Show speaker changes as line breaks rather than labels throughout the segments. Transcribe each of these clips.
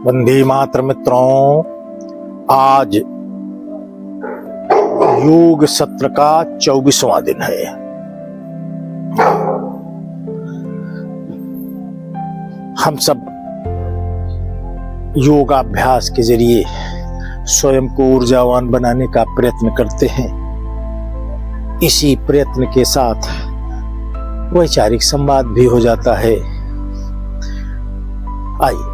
वंदे मातर मित्रों, आज योग सत्र का 24वां दिन है। हम सब योगाभ्यास के जरिए स्वयं को ऊर्जावान बनाने का प्रयत्न करते हैं। इसी प्रयत्न के साथ वैचारिक संवाद भी हो जाता है। आइए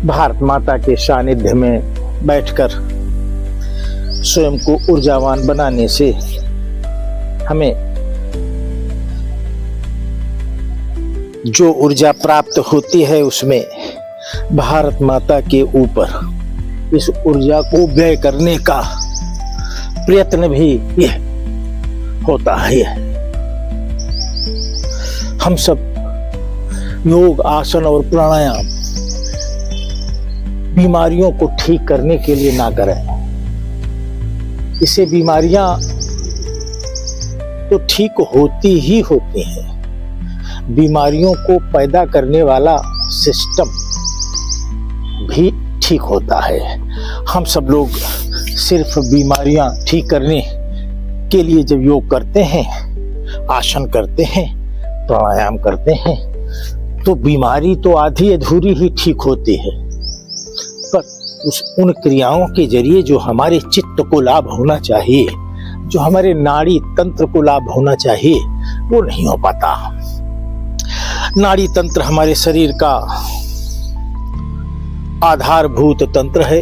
भारत माता के सानिध्य में बैठकर स्वयं को ऊर्जावान बनाने से हमें जो ऊर्जा प्राप्त होती है, उसमें भारत माता के ऊपर इस ऊर्जा को व्यय करने का प्रयत्न भी यह होता है। हम सब योग, आसन और प्राणायाम बीमारियों को ठीक करने के लिए ना करें। इससे बीमारियां तो ठीक होती ही होती हैं, बीमारियों को पैदा करने वाला सिस्टम भी ठीक होता है। हम सब लोग सिर्फ बीमारियां ठीक करने के लिए जब योग करते हैं, आसन करते हैं, प्राणायाम करते हैं, तो बीमारी तो आधी अधूरी ही ठीक होती है, पर उन क्रियाओं के जरिए जो हमारे चित्त को लाभ होना चाहिए, जो हमारे नाड़ी तंत्र को लाभ होना चाहिए, वो नहीं हो पाता। नाड़ी तंत्र हमारे शरीर का आधारभूत तंत्र है।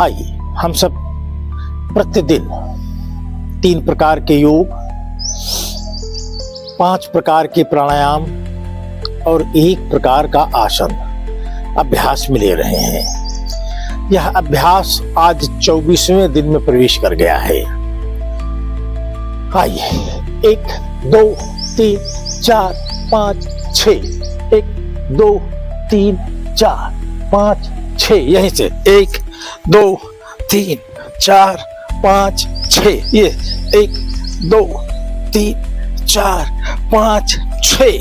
आइए हम सब प्रतिदिन 3 प्रकार के योग, 5 प्रकार के प्राणायाम और 1 प्रकार का आसन अभ्यास में ले रहे हैं। यह अभ्यास आज 24वें दिन में प्रवेश कर गया है। आइए 1 2 3 4 5 6, 1 2 3 4 5 6, यहीं से 1 2 3 4 5 6, ये 1 2 3 4 5 6,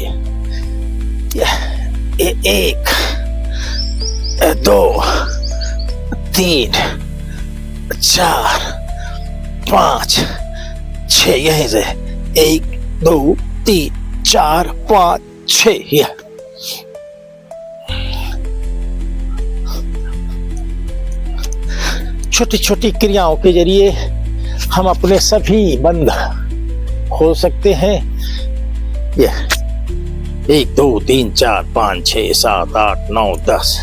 1 2 3 4 5 6, यहीं से 1 2 3 4 5 6। छोटी छोटी क्रियाओं के जरिए हम अपने सभी बंध हो सकते हैं। यह 1 2 3 4 5 6 7 8 9 10।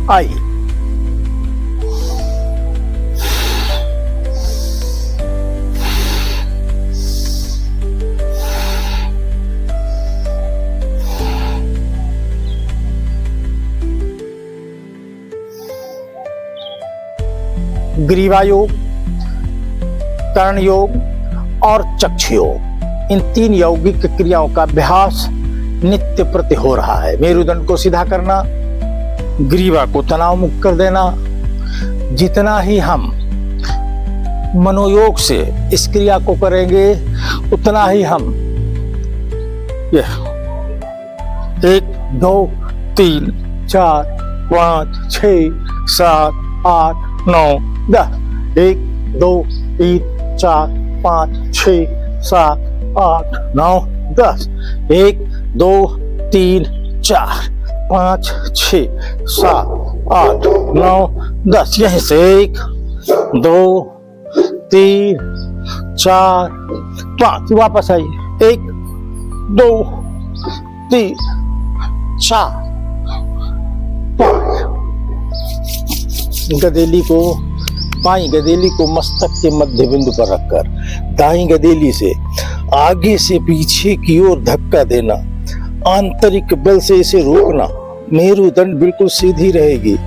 आइए। ग्रीवा योग, कर्ण योग और चक्षु योग, इन 3 यौगिक क्रियाओं का अभ्यास नित्य प्रति हो रहा है। मेरुदंड को सीधा करना, ग्रीवा को तनाव मुक्त कर देना। जितना ही हम मनोयोग से इस क्रिया को करेंगे उतना ही हम 1 2 3 4 5 6 7 8 9 10 1 2 3 4 5 6 7 8 9 10 1 2 3 4 5 6 7 8 9 10। यहीं से 1 2 3 4 5 वापस आइए। 1 2 3 4 5। गदेली को, बाईं गदेली को मस्तक के मध्य बिंदु पर रखकर दाईं गदेली से आगे से पीछे की ओर धक्का देना, आंतरिक बल से इसे रोकना। मेरुदंड बिल्कुल सीधी रहेगी।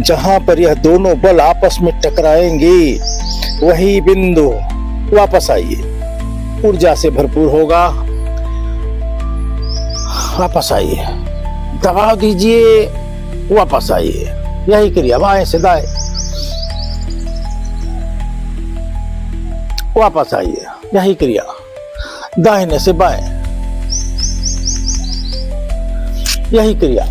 जहां पर यह दोनों बल आपस में टकराएंगे वही बिंदु, वापस आइए, ऊर्जा से भरपूर होगा। वापस आइए, दबाव दीजिए, वापस आइए। यही क्रिया बाएं से दाएं, वापस आइए। यही क्रिया दाहिने से बाएं, यही क्रिया।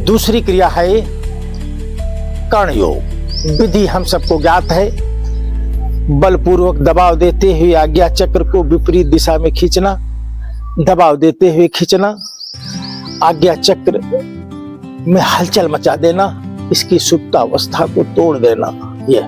दूसरी क्रिया है कर्ण योग। विधि हम सबको ज्ञात है। बलपूर्वक दबाव देते हुए आज्ञा चक्र को विपरीत दिशा में खींचना, दबाव देते हुए खींचना, आज्ञा चक्र में हलचल मचा देना, इसकी सुप्त अवस्था को तोड़ देना। यह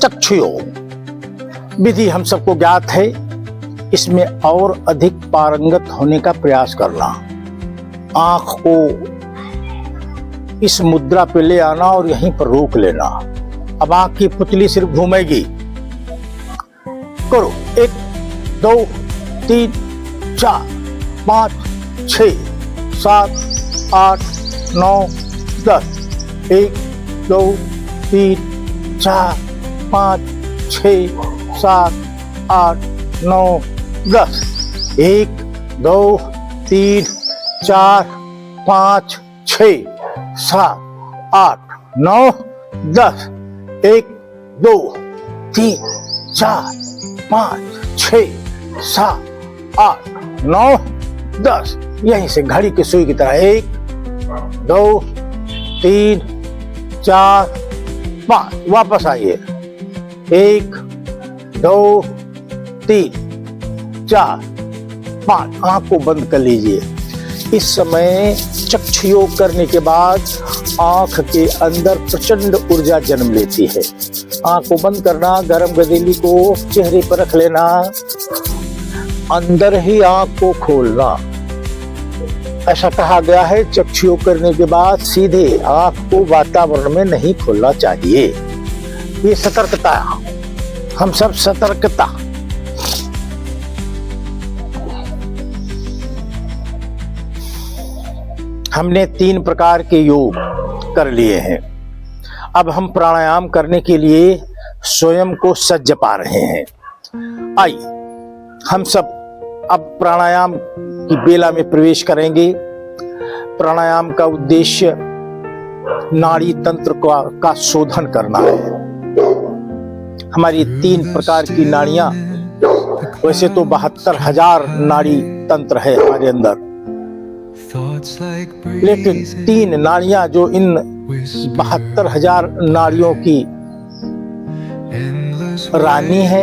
चक्षु योग विधि हम सबको ज्ञात है। इसमें और अधिक पारंगत होने का प्रयास करना, आंख को इस मुद्रा पे ले आना और यहीं पर रोक लेना। अब आंख की पुतली सिर्फ घूमेगी। करो 1 2 3 4 5 6 7 8 9 10 1 2 3 4 5 6 7, 8, 9, 10। 1, 2, 3, 4, 5, 6, 7, 8, 9, 10। 1, 2, 3, 4, 5, 6, 7, 8, 9, 10। यहीं से घड़ी की सुई की तरह 1, 2, 3, 4, 5। वापस आइए। 1, 2, 3, 4, 5। आंख को बंद कर लीजिए। इस समय चक्षु योग करने के बाद आंख के अंदर प्रचंड ऊर्जा जन्म लेती है। आंख को बंद करना, गरम गदेली को चेहरे पर रख लेना, अंदर ही आंख को खोलना। ऐसा कहा गया है चक्षु योग करने के बाद सीधे आंख को वातावरण में नहीं खोलना चाहिए। ये सतर्कता, हम सब सतर्कता। हमने 3 प्रकार के योग कर लिए हैं। अब हम प्राणायाम करने के लिए स्वयं को सज्ज पा रहे हैं। आइए हम सब अब प्राणायाम की बेला में प्रवेश करेंगे। प्राणायाम का उद्देश्य नाड़ी तंत्र का शोधन करना है। हमारी 3 प्रकार की नाड़ियां, वैसे तो 72,000 नाड़ी तंत्र है हमारे अंदर, लेकिन 3 नाड़ियां जो इन 72,000 नाड़ियों की रानी है,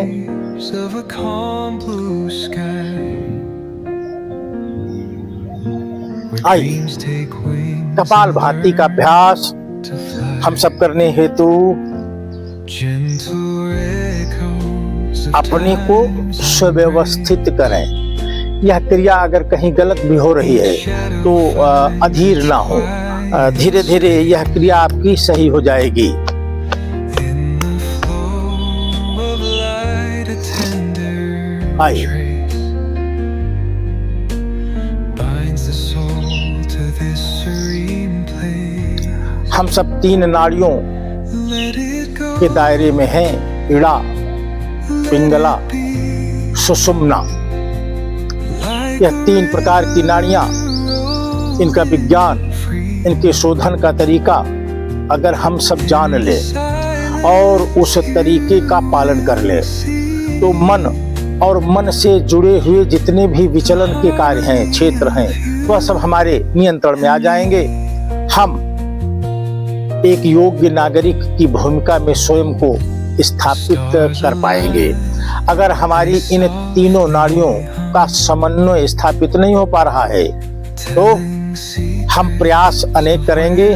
आइए कपाल भाती का अभ्यास हम सब करने हेतु अपने को सुव्यवस्थित करें। यह क्रिया अगर कहीं गलत भी हो रही है तो अधीर ना हो, धीरे धीरे यह क्रिया आपकी सही हो जाएगी। आइए हम सब 3 नाड़ियों के दायरे में हैं। इड़ा, पिंगला, सुषुम्ना। यह 3 प्रकार की नाड़ियां, इनका विज्ञान, इनके शोधन का तरीका अगर हम सब जान ले और उस तरीके का पालन कर ले तो मन और मन से जुड़े हुए जितने भी विचलन के कार्य हैं, क्षेत्र हैं, वह सब हमारे नियंत्रण में आ जाएंगे। हम एक योग्य नागरिक की भूमिका में स्वयं को स्थापित कर पाएंगे। अगर हमारी इन 3 नाड़ियों का समन्वय स्थापित नहीं हो पा रहा है तो हम प्रयास अनेक करेंगे,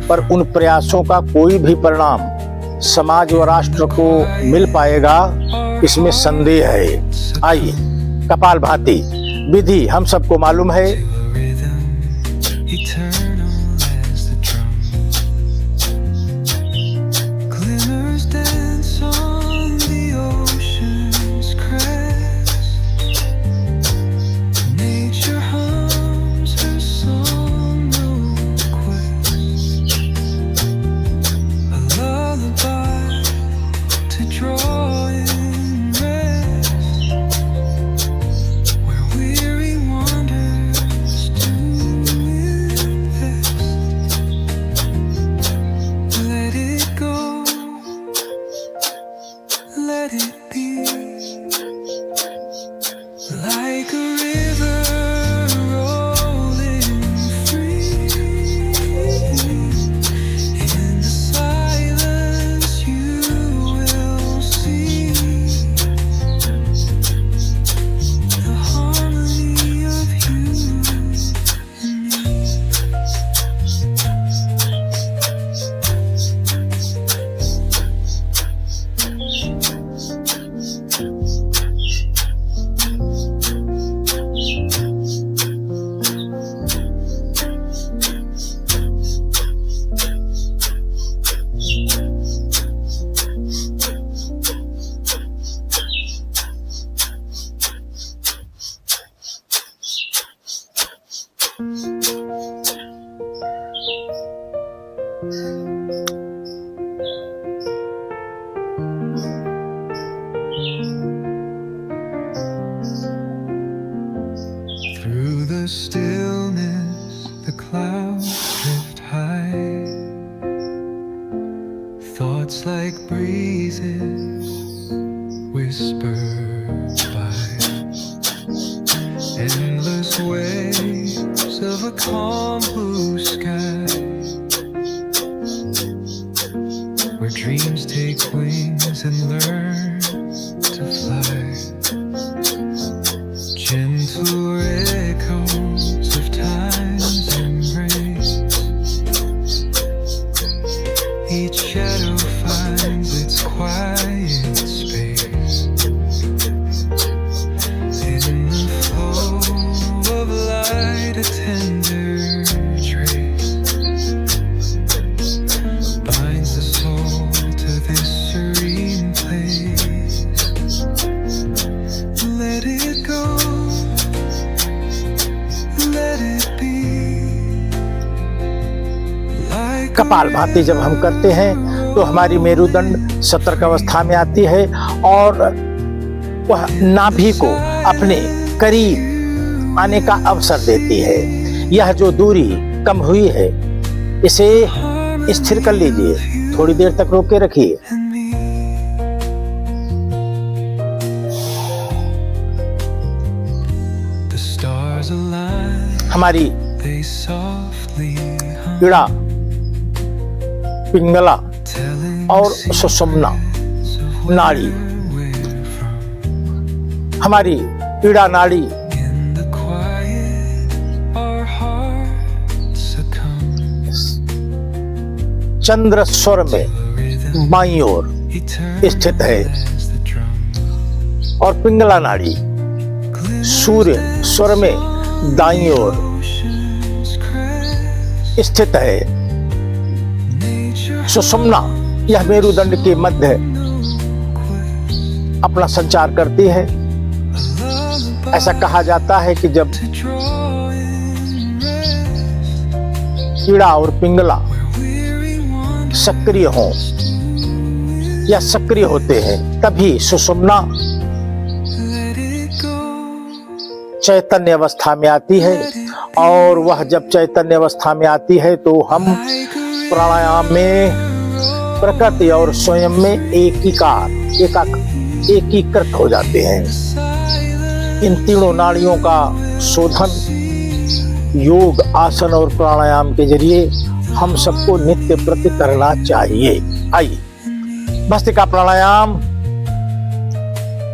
पर उन प्रयासों का कोई भी परिणाम समाज व राष्ट्र को मिल पाएगा, इसमें संदेह है। आइए कपालभाति विधि हम सबको मालूम है।
Thoughts like breezes whisper by, endless waves of a calm blue sky, where dreams take wings and learn to fly. Gentle echoes of time's embrace, each shadow finds its quiet space. In the flow of light, a tender trace binds the soul to this serene place. Let it go, let it be.
Kapalbhati जब हम करते हैं तो हमारी मेरुदंड सतर्क अवस्था में आती है और वह नाभि को अपने करीब आने का अवसर देती है। यह जो दूरी कम हुई है इसे स्थिर कर लीजिए, थोड़ी देर तक रोक के रखिए। हमारी इड़ा, पिंगला और सुषुम्ना नाड़ी, हमारी इड़ा नाड़ी चंद्र स्वर में बाईं ओर स्थित है और पिंगला नाड़ी सूर्य स्वर में दाईं ओर स्थित है। सुषुम्ना यह मेरुदंड के मध्य अपना संचार करती है। ऐसा कहा जाता है कि जब इड़ा और पिंगला सक्रिय हों या सक्रिय होते हैं तभी सुषुम्ना चैतन्य अवस्था में आती है, और वह जब चैतन्य अवस्था में आती है तो हम प्राणायाम में प्रकृति और स्वयं में एकीकृत हो जाते हैं। इन तीनों नाड़ियों का शोधन योग, आसन और प्राणायाम के जरिए हम सबको नित्य प्रति करना चाहिए। आइए, भस्त्रिका प्राणायाम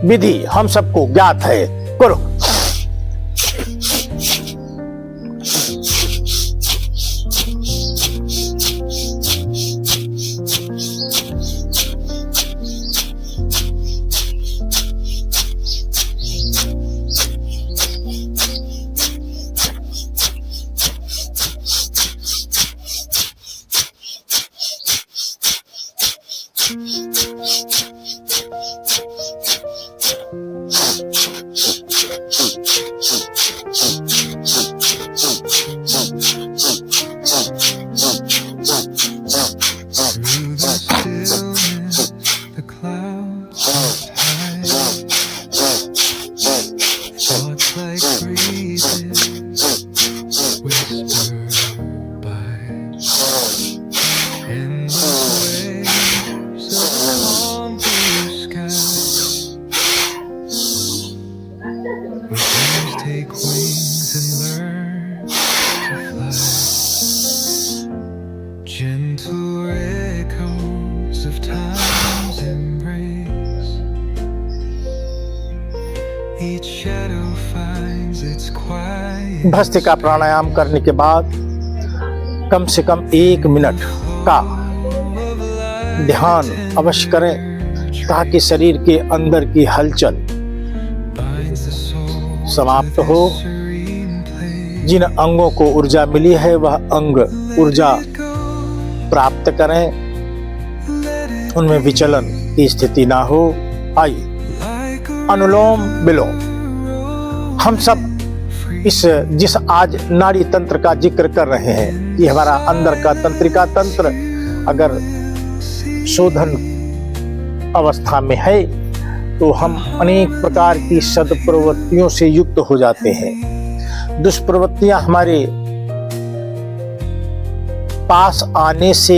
विधि हम सबको ज्ञात है, करो। भस्त्रिका प्राणायाम करने के बाद कम से कम 1 मिनट का ध्यान अवश्य करें ताकि शरीर के अंदर की हलचल समाप्त हो। जिन अंगों को ऊर्जा मिली है वह अंग ऊर्जा प्राप्त करें, उनमें विचलन की स्थिति ना हो। आइए, अनुलोम विलोम। हम सब जिस आज नाड़ी तंत्र का जिक्र कर रहे हैं, ये हमारा अंदर का तंत्रिका तंत्र अगर शोधन अवस्था में है तो हम अनेक प्रकार की सद्प्रवृत्तियों से युक्त हो जाते हैं। दुष्प्रवृत्तियां हमारे पास आने से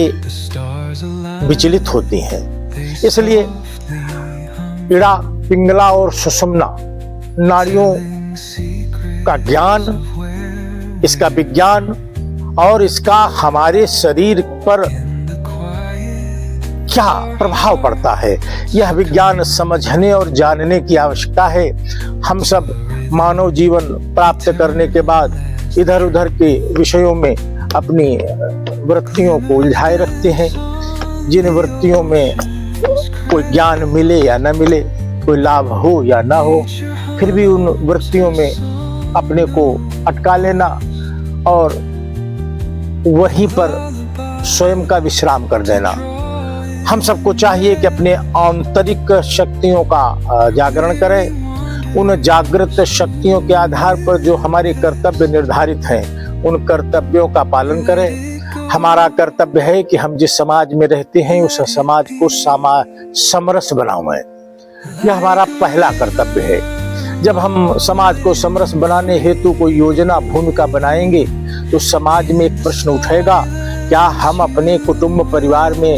विचलित होती हैं। इसलिए इड़ा, पिंगला और सुषुम्ना नाड़ियों का ज्ञान, इसका विज्ञान और इसका हमारे शरीर पर क्या प्रभाव पड़ता है, यह विज्ञान समझने और जानने की आवश्यकता है। हम सब मानव जीवन प्राप्त करने के बाद इधर उधर के विषयों में अपनी वृत्तियों को उलझाए रखते हैं। जिन वृत्तियों में कोई ज्ञान मिले या न मिले, कोई लाभ हो या ना हो, फिर भी उन वृत्तियों में अपने को अटका लेना और वहीं पर स्वयं का विश्राम कर देना। हम सबको चाहिए कि अपने आंतरिक शक्तियों का जागरण करें। उन जागृत शक्तियों के आधार पर जो हमारे कर्तव्य निर्धारित हैं, उन कर्तव्यों का पालन करें। हमारा कर्तव्य है कि हम जिस समाज में रहते हैं उस समाज को समरस बनाएं। यह हमारा पहला कर्तव्य है। जब हम समाज को समरस बनाने हेतु कोई योजना भूमिका बनाएंगे तो समाज में एक प्रश्न उठेगा, क्या हम अपने कुटुंब परिवार में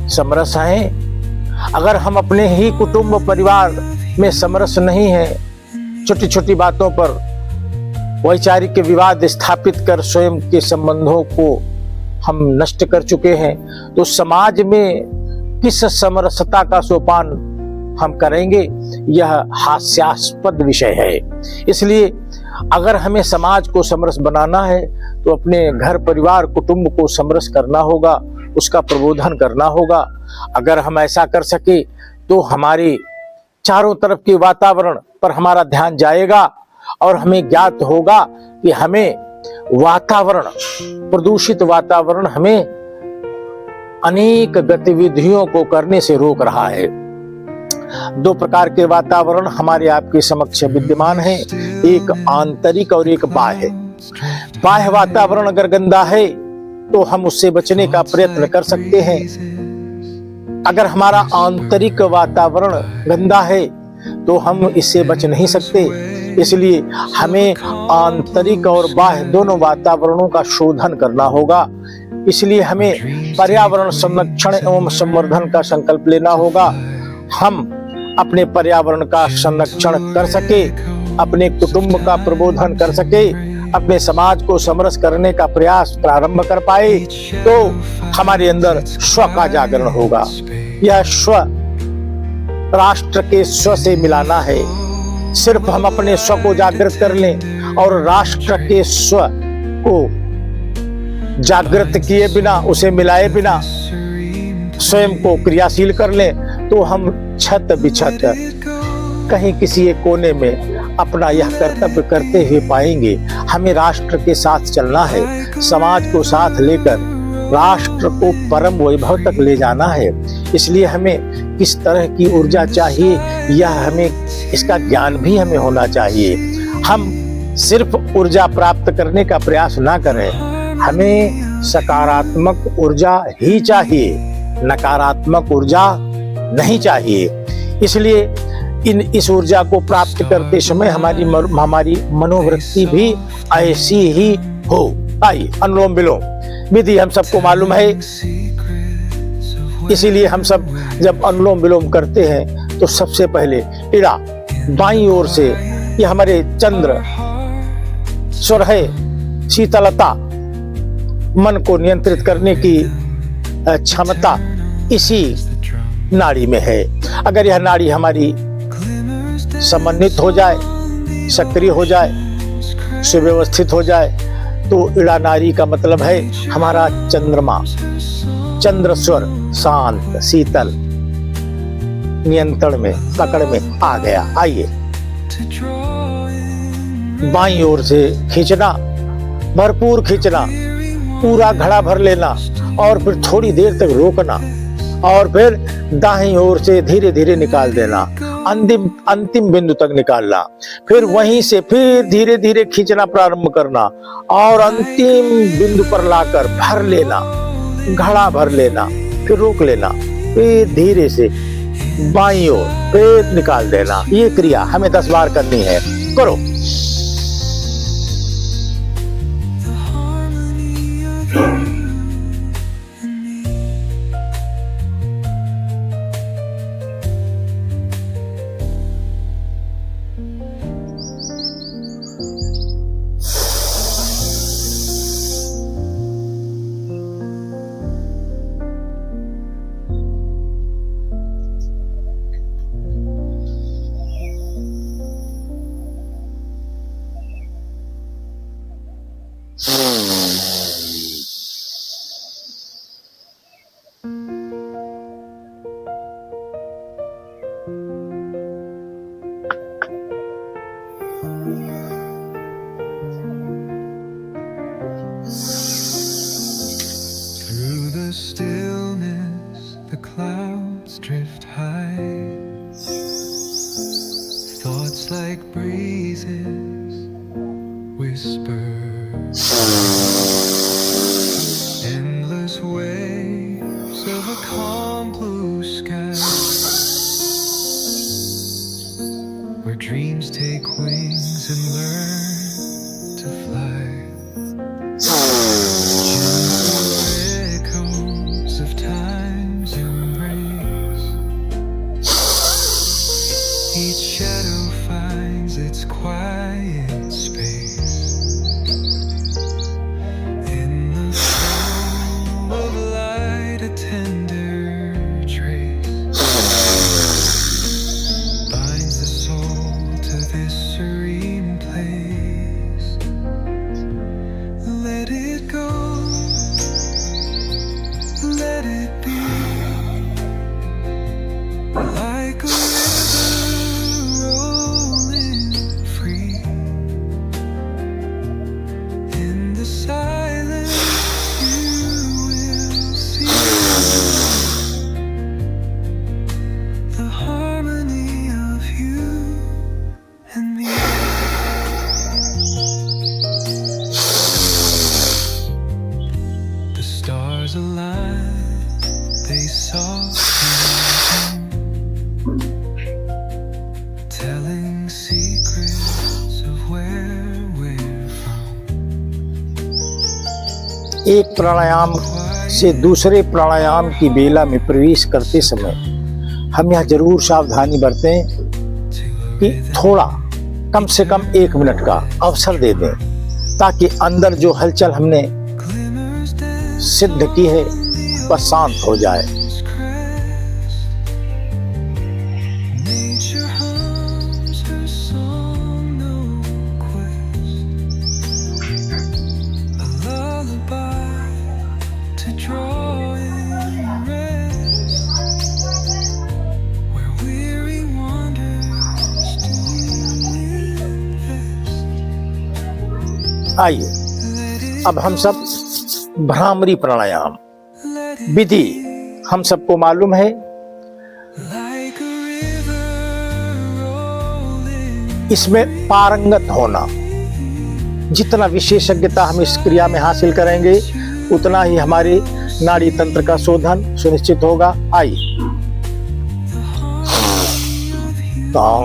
समरस हैं? अगर हम अपने ही कुटुंब परिवार में समरस नहीं हैं, छोटी छोटी बातों पर वैचारिक विवाद स्थापित कर स्वयं के संबंधों को हम नष्ट कर चुके हैं, तो समाज में किस समरसता का सोपान हम करेंगे? यह हास्यास्पद विषय है। इसलिए अगर हमें समाज को समरस बनाना है तो अपने घर परिवार कुटुंब को समरस करना होगा, उसका प्रबोधन करना होगा। अगर हम ऐसा कर सके तो हमारे चारों तरफ के वातावरण पर हमारा ध्यान जाएगा और हमें ज्ञात होगा कि हमें वातावरण, प्रदूषित वातावरण हमें अनेक गतिविधियों को करने से रोक रहा है। दो प्रकार के वातावरण हमारे आपके समक्ष विद्यमान है, एक आंतरिक और एक बाह्य। बाह्य वातावरण अगर गंदा है तो हम उससे बचने का प्रयत्न कर सकते हैं। अगर हमारा आंतरिक वातावरण गंदा है तो हम इससे बच नहीं सकते। इसलिए हमें आंतरिक और बाह्य दोनों वातावरणों का शोधन करना होगा। इसलिए हमें पर्यावरण संरक्षण एवं संवर्धन का संकल्प लेना होगा। हम अपने पर्यावरण का संरक्षण कर सके, अपने कुटुंब का प्रबोधन कर सके, अपने समाज को समरस करने का प्रयास प्रारंभ कर पाए तो हमारे अंदर स्व का जागरण होगा। यह स्व राष्ट्र के स्व से मिलाना है। सिर्फ हम अपने स्व को जागृत कर लें और राष्ट्र के स्व को जागृत किए बिना, उसे मिलाए बिना स्वयं को क्रियाशील कर लें तो हम छत बिछत कहीं किसी एक कोने में अपना यह कर्तव्य करते हुए पाएंगे। हमें राष्ट्र के साथ चलना है, समाज को साथ लेकर राष्ट्र को परम वैभव तक ले जाना है। इसलिए हमें किस तरह की ऊर्जा चाहिए, यह हमें इसका ज्ञान भी हमें होना चाहिए। हम सिर्फ ऊर्जा प्राप्त करने का प्रयास ना करें, हमें सकारात्मक ऊर्जा ही चाहिए, नकारात्मक ऊर्जा नहीं चाहिए। इसलिए इस ऊर्जा को प्राप्त करते समय हमारी मनोवृत्ति भी ऐसी ही हो। आइए, अनुलोम विलोम विधि हम सबको मालूम है। इसीलिए हम सब जब अनुलोम विलोम करते हैं तो सबसे पहले इड़ा बाईं ओर से, ये हमारे चंद्र स्वर है, शीतलता, मन को नियंत्रित करने की क्षमता इसी नाड़ी में है। अगर यह नाड़ी हमारी समन्वित हो जाए, सक्रिय हो जाए, सुव्यवस्थित हो जाए तो इड़ा नाड़ी का मतलब है हमारा चंद्रमा, चंद्र स्वर शांत, शीतल, नियंत्रण में, पकड़ में आ गया। आइए, बाईं ओर से खींचना, भरपूर खींचना, पूरा घड़ा भर लेना और फिर थोड़ी देर तक रोकना और फिर दाहिनी ओर से धीरे धीरे निकाल देना, अंतिम बिंदु तक निकालना। फिर वहीं से फिर धीरे धीरे खींचना प्रारंभ करना और अंतिम बिंदु पर लाकर भर लेना, घड़ा भर लेना, फिर रोक लेना, फिर धीरे से बाईं ओर फिर निकाल देना। ये क्रिया हमें 10 बार करनी है। करो।
Through the stillness, the clouds drift high. Thoughts like breezes whisper. Endless waves of a calm blue sky, where dreams take wings and learn to fly. Gentle echoes of time's embrace. Each shadow finds its quiet space. In the flow of light, a tender trace binds the soul to this serene place. Let it go, let it be, like a river rolling free. In the silence you will see the harmony of you and me. The stars align, they saw telling secrets of where we're from.
एक प्राणायाम से दूसरे प्राणायाम की बेला में प्रवेश करते समय हम यह जरूर सावधानी बरतें कि थोड़ा कम से कम 1 मिनट का अवसर दे दें, ताकि अंदर जो हलचल हमने
Glimmers dance
सिद्ध की है वह शांत हो जाए।
nature hums her song, no quest. A lullaby to draw in rest, where weary wanders do invest.
आइए
Let it
अब हम सब भ्रामरी प्राणायाम
let it
विधि हम सबको मालूम है।
like a river rolling.
इसमें पारंगत होना, जितना विशेषज्ञता हम इस क्रिया में हासिल करेंगे उतना ही हमारे नाड़ी तंत्र का शोधन सुनिश्चित होगा। आइए तां।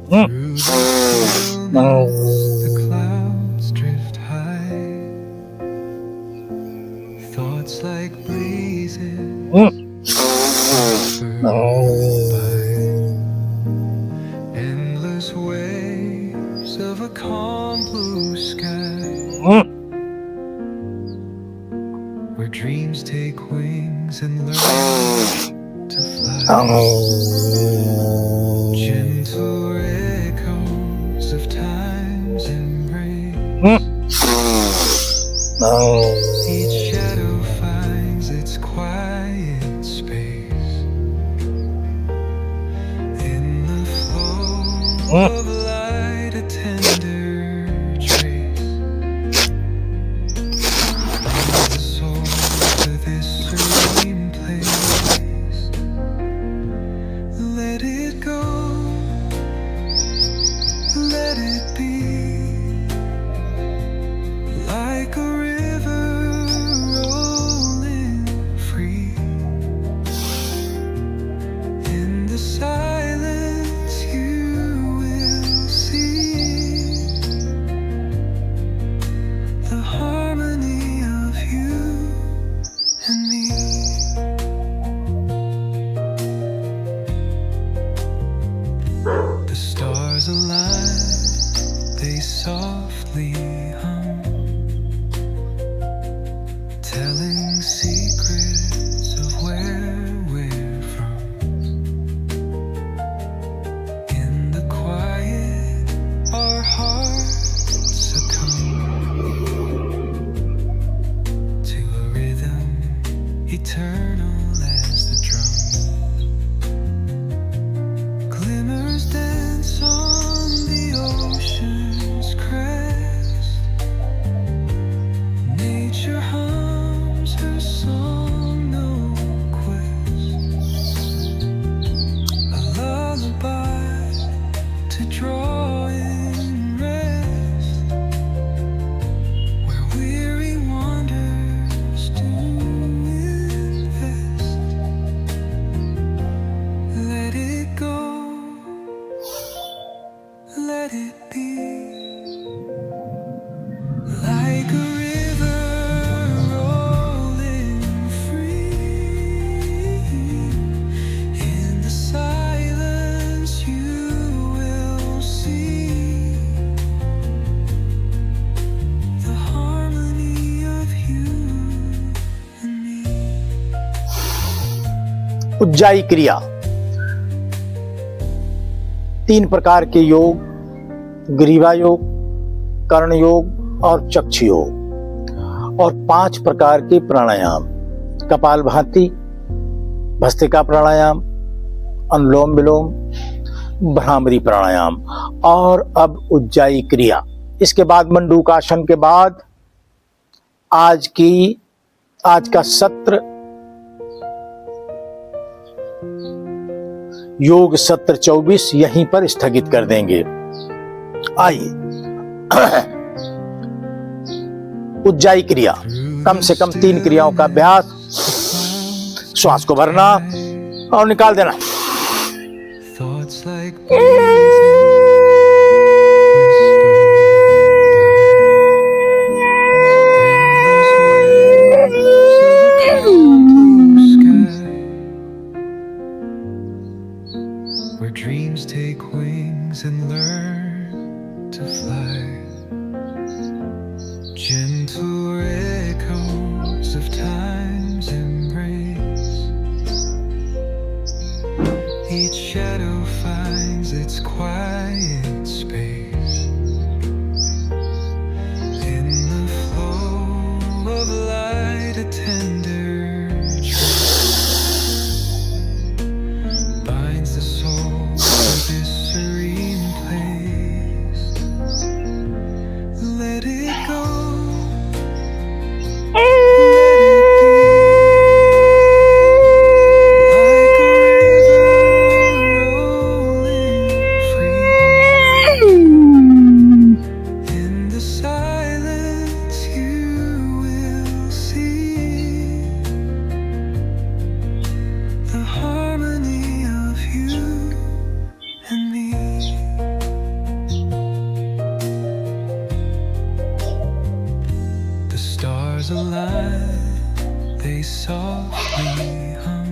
Through the stillness, the clouds drift high. Thoughts like breezes whisper by. Endless waves of a calm blue sky, where dreams take wings and learn to fly. Gentle echoes of time's embrace. Each shadow finds its quiet space. In the flow of light, a tender trace binds the soul to this serene place. Let it go, let it be, like a river rolling free. In the silence you will eternal as the drum. Glimmers dance on the ocean's crest. Nature hums her song, no quest. A lullaby to draw in rest, where weary wanderers do invest. Let it go, let it be, like a river rolling free. In the silence you will see the harmony of you and me.
Ujjayi क्रिया। 3 प्रकार के योग, ग्रीवा योग, कर्ण योग और चक्षु योग, और 5 प्रकार के प्राणायाम, कपालभाति, भस्त्रिका प्राणायाम, अनुलोम विलोम, भ्रामरी प्राणायाम, और अब उज्जाई क्रिया। इसके बाद मंडूकासन के बाद आज का सत्र योग सत्र 24 यहीं पर स्थगित कर देंगे। आइए उज्जाई क्रिया, कम से कम 3 क्रियाओं का अभ्यास। श्वास को भरना और निकाल देना।
Thoughts like breezes where dreams take wings and learn to fly. Gentle echoes of time's embrace. Each shadow finds its quiet space. In the flow of light, a tender binds the soul to this serene place. Let it go, let it be, like a river rolling free. In the silence you will see the harmony of you and me. The stars align, they softly hum,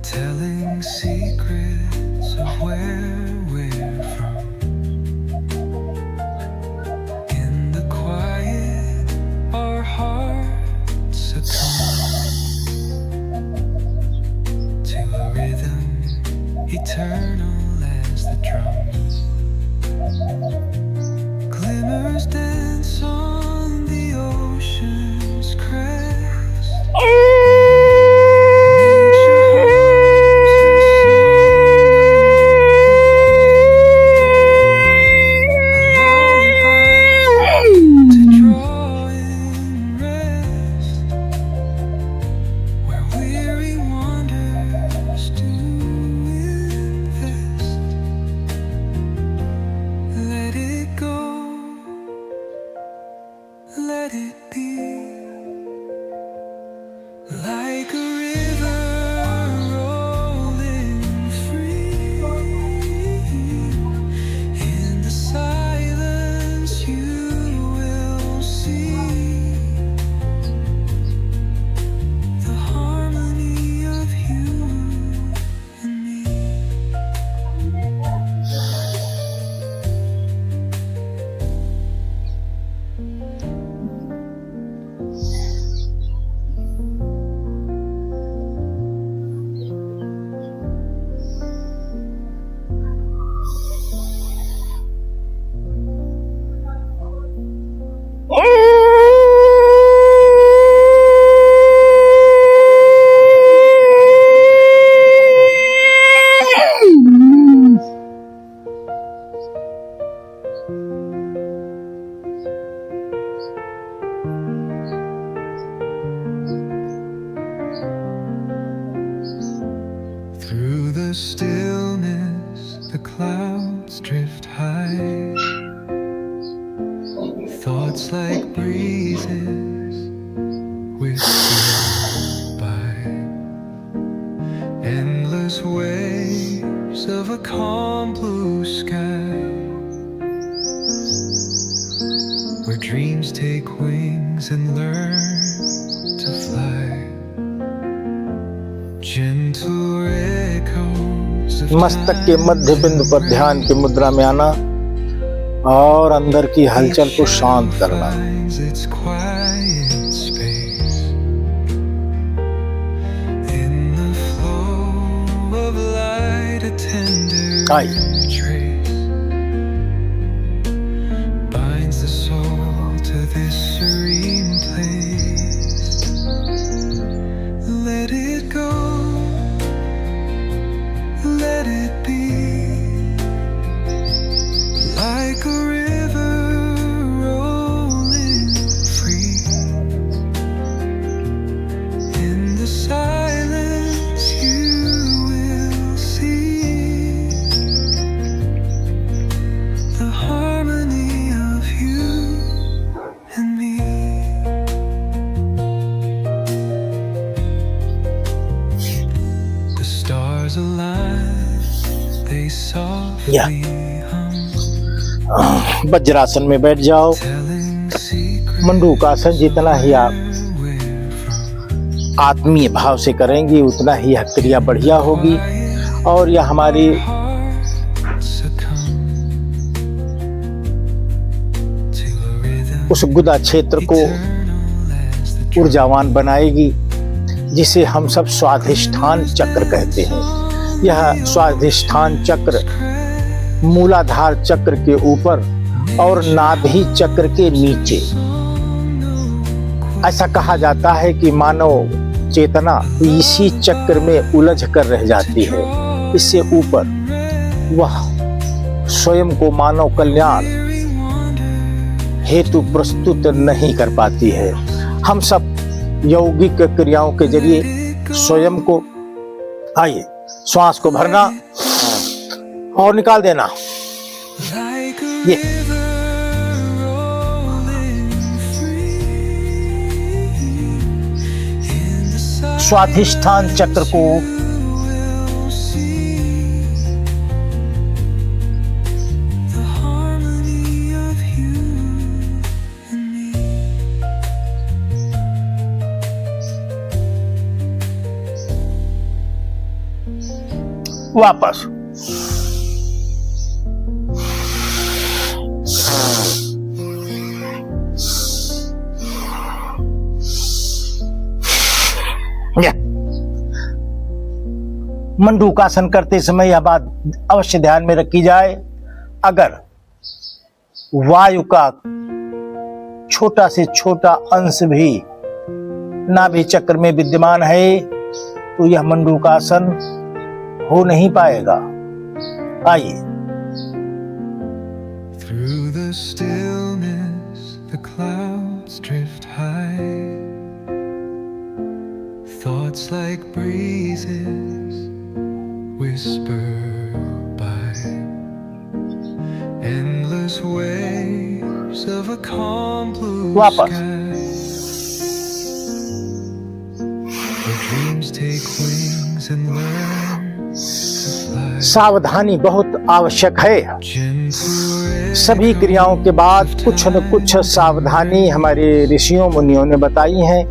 telling secrets of where we're from. In the quiet, our hearts succumb to a rhythm eternal as the drum. Glimmers dance on the ocean's crest. Where weary wanderers do invest. the stillness, the clouds drift high. Thoughts like breezes whisper by. Endless waves of a calm blue sky, where dreams take wings and learn to fly. Gentle echoes of
मस्तक के मध्य बिंदु पर ध्यान की मुद्रा में आना और अंदर की हलचल को शांत करना।
finds its quiet space in the flow of light, a tender
आइए।
trace binds the soul to this serene place. Let it go, let it be, like a river rolling free. In the silence you will see the harmony of you and me. The stars align, they softly hum,
vajrasana में बैठ जाओ।
telling secrets
मंडूकासन जितना ही आप
we're from.
आत्मीय भाव से करेंगे उतना ही यह क्रिया बढ़िया होगी और यह हमारी
Heart succumb to a rhythm
उस गुदा क्षेत्र को
eternal as the
ऊर्जावान बनाएगी, जिसे हम सब स्वाधिष्ठान चक्र कहते हैं। यह स्वाधिष्ठान चक्र मूलाधार चक्र के ऊपर और नाभि चक्र के नीचे। ऐसा कहा जाता है कि मानव चेतना इसी चक्र में उलझ कर रह जाती है। इससे ऊपर वह स्वयं को मानव कल्याण हेतु प्रस्तुत नहीं कर पाती है। हम सब यौगिक क्रियाओं के जरिए स्वयं को, आइए, श्वास को भरना और निकाल देना।
like a
ये
river rolling free. In the silence
स्वाधिष्ठान चक्र को
you will see the harmony of you and me.
वापस मंडूकासन करते समय यह बात अवश्य ध्यान में रखी जाए, अगर वायु का छोटा से छोटा अंश भी नाभि चक्र में विद्यमान है तो यह मंडूकासन हो नहीं पाएगा। आइए,
Through the stillness, the clouds drift high. Thoughts like breezes whisper by. Endless waves of a calm blue
वापस।
sky, where dreams take wings and learn to fly.
सावधानी बहुत आवश्यक है।
Gentle
सभी क्रियाओं के बाद कुछ न कुछ सावधानी हमारे ऋषियों मुनियों ने बताई है।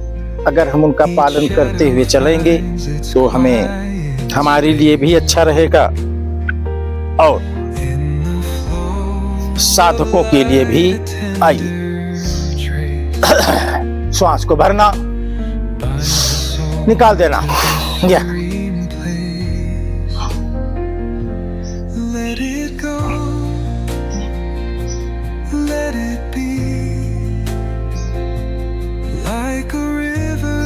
अगर हम उनका पालन करते हुए चलेंगे तो हमें हमारे लिए भी अच्छा रहेगा और साधकों के लिए भी। आइए, श्वास को भरना, निकाल देना। या
Let it go, let it be, like a river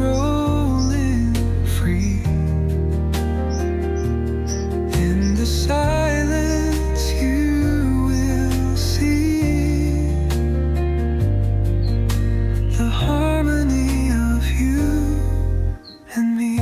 rolling free. In the silence you will see the harmony of you and me.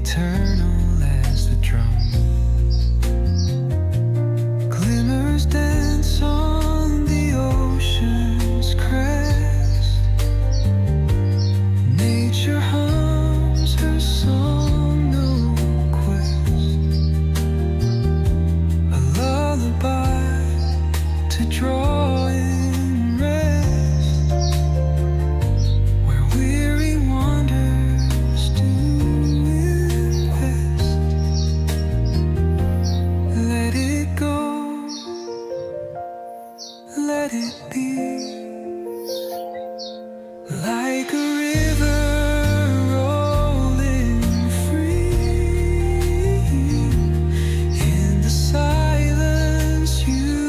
eternal as the drum. Glimmers dance on the ocean's crest. Nature hums her song, no quest. A lullaby to draw in rest, where weary wanderers do invest. Let it go, let it be, like a river rolling free. In the silence you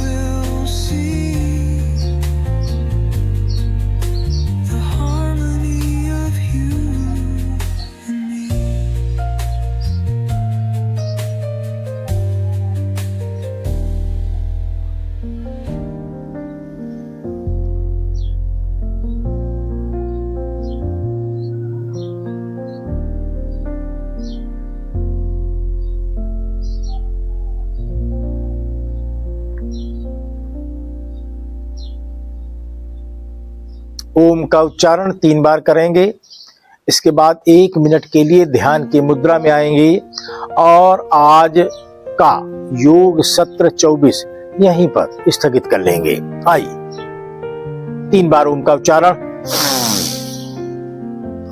will see the harmony of you and me.
ओम का उच्चारण 3 बार करेंगे। इसके बाद 1 minute के लिए ध्यान की मुद्रा में आएंगे और आज का योग सत्र 24 यहीं पर स्थगित कर लेंगे। आइए 3 बार ओम का उच्चारण।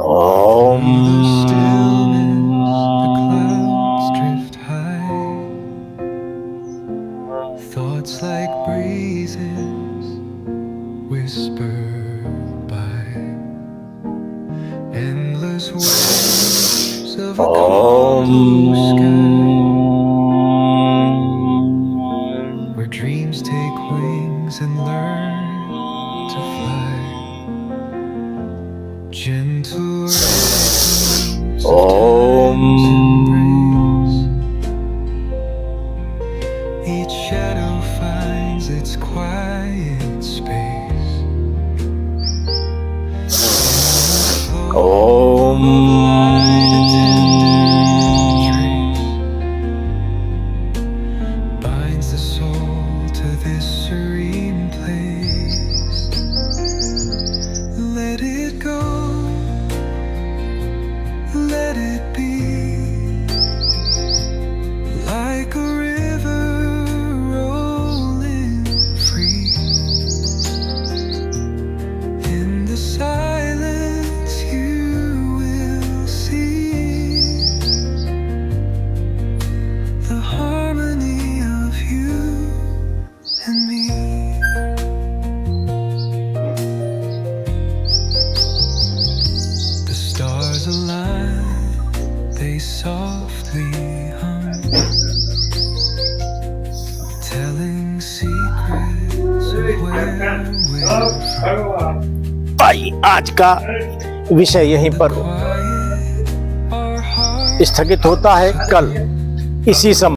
ओम।
Thoughts like breezes whisper by, endless waves of a calm blue sky, where dreams take wings and learn to fly. Gentle echoes of time's embrace. Each shadow finds its quiet space.
Om.
Light a tender trace binds the soul to this serene place. Let it go, let it be, like a river rolling free. In the silence you will see the harmony of you and me. The stars align, they softly hum, telling secrets of where we're from.
आइए आज का विषय यहीं पर
Quiet our hearts
स्थगित होता है। कल इसी समय